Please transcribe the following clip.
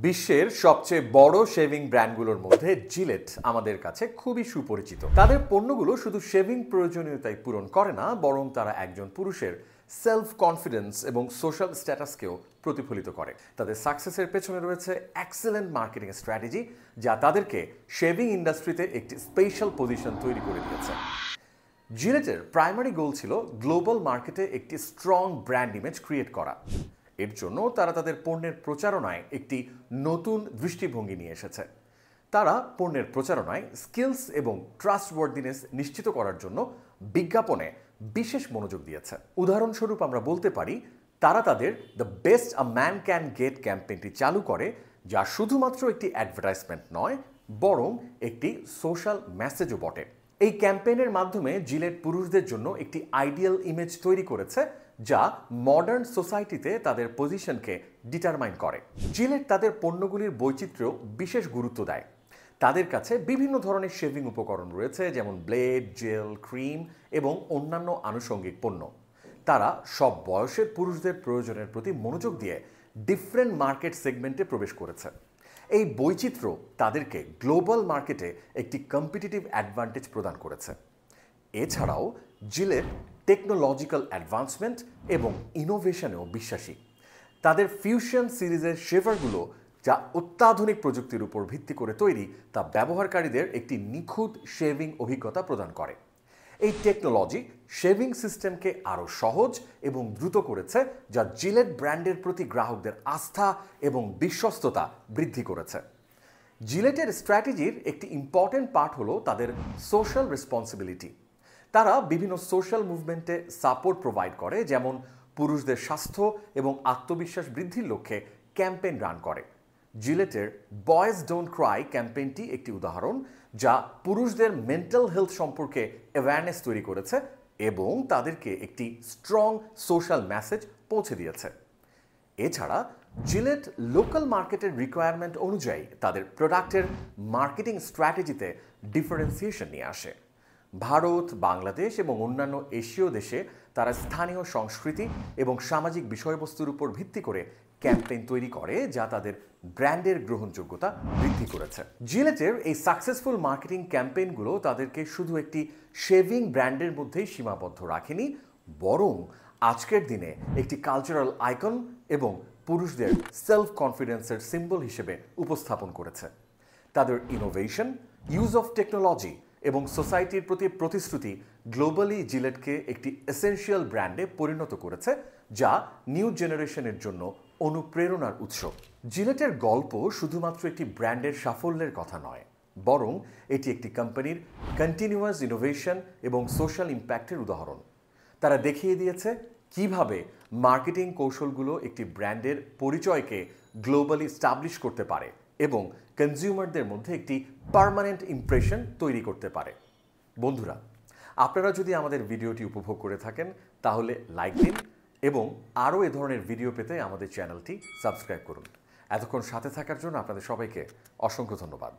বিশ্বের সবচেয়ে বড় শেভিং ব্র্যান্ডগুলোর মধ্যে জিলেট আমাদের কাছে খুবই সুপরিচিত। তাদের পণ্যগুলো শুধু শেভিং প্রয়োজনীয়তাই পূরণ করে না, বরং তারা একজন পুরুষের সেলফ কনফিডেন্স এবং সোশ্যাল স্ট্যাটাসকেও প্রতিফলিত করে। তাদের সাকসেসের পেছনে রয়েছে এক্সেলেন্ট মার্কেটিং স্ট্র্যাটেজি, যা তাদেরকে শেভিং ইন্ডাস্ট্রিতে একটি স্পেশাল পজিশন তৈরি করে দিয়েছে। জিলেটের প্রাইমারি গোল ছিল গ্লোবাল মার্কেটে একটি স্ট্রং ব্র্যান্ড ইমেজ ক্রিয়েট করা। এর জন্য তারা তাদের পণ্যের প্রচারণায় একটি নতুন দৃষ্টিভঙ্গি নিয়ে এসেছে। তারা পণ্যের প্রচারণায় স্কিলস এবং ট্রাস্টওয়ার্দিনেস নিশ্চিত করার জন্য বিজ্ঞাপনে বিশেষ মনোযোগ দিয়েছে। উদাহরণস্বরূপ আমরা বলতে পারি, তারা তাদের the best a man can get ক্যাম্পেইনটি চালু করে, যা শুধুমাত্র একটি অ্যাডভার্টাইজমেন্ট নয়, বরং একটি সোশ্যাল মেসেজও বটে। এই ক্যাম্পেইনের মাধ্যমে জিলেট পুরুষদের জন্য একটি আইডিয়াল ইমেজ তৈরি করেছে, যা মডার্ন সোসাইটিতে তাদের পজিশনকে ডিটারমাইন করে। জিলেট তাদের পণ্যগুলির বৈচিত্র্য বিশেষ গুরুত্ব দেয়। তাদের কাছে বিভিন্ন ধরনের শেভিং উপকরণ রয়েছে, যেমন ব্লেড, জেল, ক্রিম এবং অন্যান্য আনুষঙ্গিক পণ্য। তারা সব বয়সের পুরুষদের প্রয়োজনের প্রতি মনোযোগ দিয়ে ডিফারেন্ট মার্কেট সেগমেন্টে প্রবেশ করেছে। এই বৈচিত্র্য তাদেরকে গ্লোবাল মার্কেটে একটি কম্পিটিটিভ অ্যাডভান্টেজ প্রদান করেছে। এছাড়াও জিলেট টেকনোলজিক্যাল অ্যাডভান্সমেন্ট এবং ইনোভেশনেও বিশ্বাসী। তাদের ফিউশন সিরিজের শেভারগুলো, যা অত্যাধুনিক প্রযুক্তির উপর ভিত্তি করে তৈরি, তা ব্যবহারকারীদের একটি নিখুঁত শেভিং অভিজ্ঞতা প্রদান করে। এই টেকনোলজি শেভিং সিস্টেমকে আরও সহজ এবং দ্রুত করেছে, যা জিলেট ব্র্যান্ডের প্রতি গ্রাহকদের আস্থা এবং বিশ্বস্ততা বৃদ্ধি করেছে। জিলেটের স্ট্র্যাটেজির একটি ইম্পর্টেন্ট পার্ট হলো তাদের সোশ্যাল রেসপন্সিবিলিটি। তারা বিভিন্ন সোশ্যাল মুভমেন্টে সাপোর্ট প্রোভাইড করে, যেমন পুরুষদের স্বাস্থ্য এবং আত্মবিশ্বাস বৃদ্ধির লক্ষ্যে ক্যাম্পেইন রান করে। জিলেটের বয়েজ ডোন্ট ক্রাই ক্যাম্পেইনটি একটি উদাহরণ, যা পুরুষদের মেন্টাল হেলথ সম্পর্কে অ্যাওয়ারনেস তৈরি করেছে এবং তাদেরকে একটি স্ট্রং সোশ্যাল মেসেজ পৌঁছে দিয়েছে। এছাড়া জিলেট লোকাল মার্কেটের রিকোয়ারমেন্ট অনুযায়ী তাদের প্রোডাক্টের মার্কেটিং স্ট্র্যাটেজিতে ডিফারেন্সিয়েশন নিয়ে আসে। ভারত, বাংলাদেশ এবং অন্যান্য এশীয় দেশে তারা স্থানীয় সংস্কৃতি এবং সামাজিক বিষয়বস্তুর উপর ভিত্তি করে ক্যাম্পেইন তৈরি করে, যা তাদের ব্র্যান্ডের গ্রহণযোগ্যতা বৃদ্ধি করেছে। জিলেটের এই সাকসেসফুল মার্কেটিং ক্যাম্পেইনগুলো তাদেরকে শুধু একটি শেভিং ব্র্যান্ডের মধ্যেই সীমাবদ্ধ রাখেনি, বরং আজকের দিনে একটি কালচারাল আইকন এবং পুরুষদের সেলফ কনফিডেন্সের সিম্বল হিসেবে উপস্থাপন করেছে। তাদের ইনোভেশন, ইউজ অফ টেকনোলজি এবং সোসাইটির প্রতি প্রতিশ্রুতি গ্লোবালি জিলেটকে একটি এসেনশিয়াল ব্র্যান্ডে পরিণত করেছে, যা নিউ জেনারেশনের জন্য অনুপ্রেরণার উৎস। জিলেটের গল্প শুধুমাত্র একটি ব্র্যান্ডের সাফল্যের কথা নয়, বরং এটি একটি কোম্পানির কন্টিনিউয়াস ইনোভেশন এবং সোশ্যাল ইম্প্যাক্টের উদাহরণ। তারা দেখিয়ে দিয়েছে কিভাবে মার্কেটিং কৌশলগুলো একটি ব্র্যান্ডের পরিচয়কে গ্লোবালি স্টাবলিশ করতে পারে এবং কনজিউমারদের মধ্যে একটি পার্মানেন্ট ইমপ্রেশন তৈরি করতে পারে। বন্ধুরা, আপনারা যদি আমাদের ভিডিওটি উপভোগ করে থাকেন, তাহলে লাইক দিন এবং আরও এ ধরনের ভিডিও পেতে আমাদের চ্যানেলটি সাবস্ক্রাইব করুন। এতক্ষণ সাথে থাকার জন্য আপনাদের সবাইকে অসংখ্য ধন্যবাদ।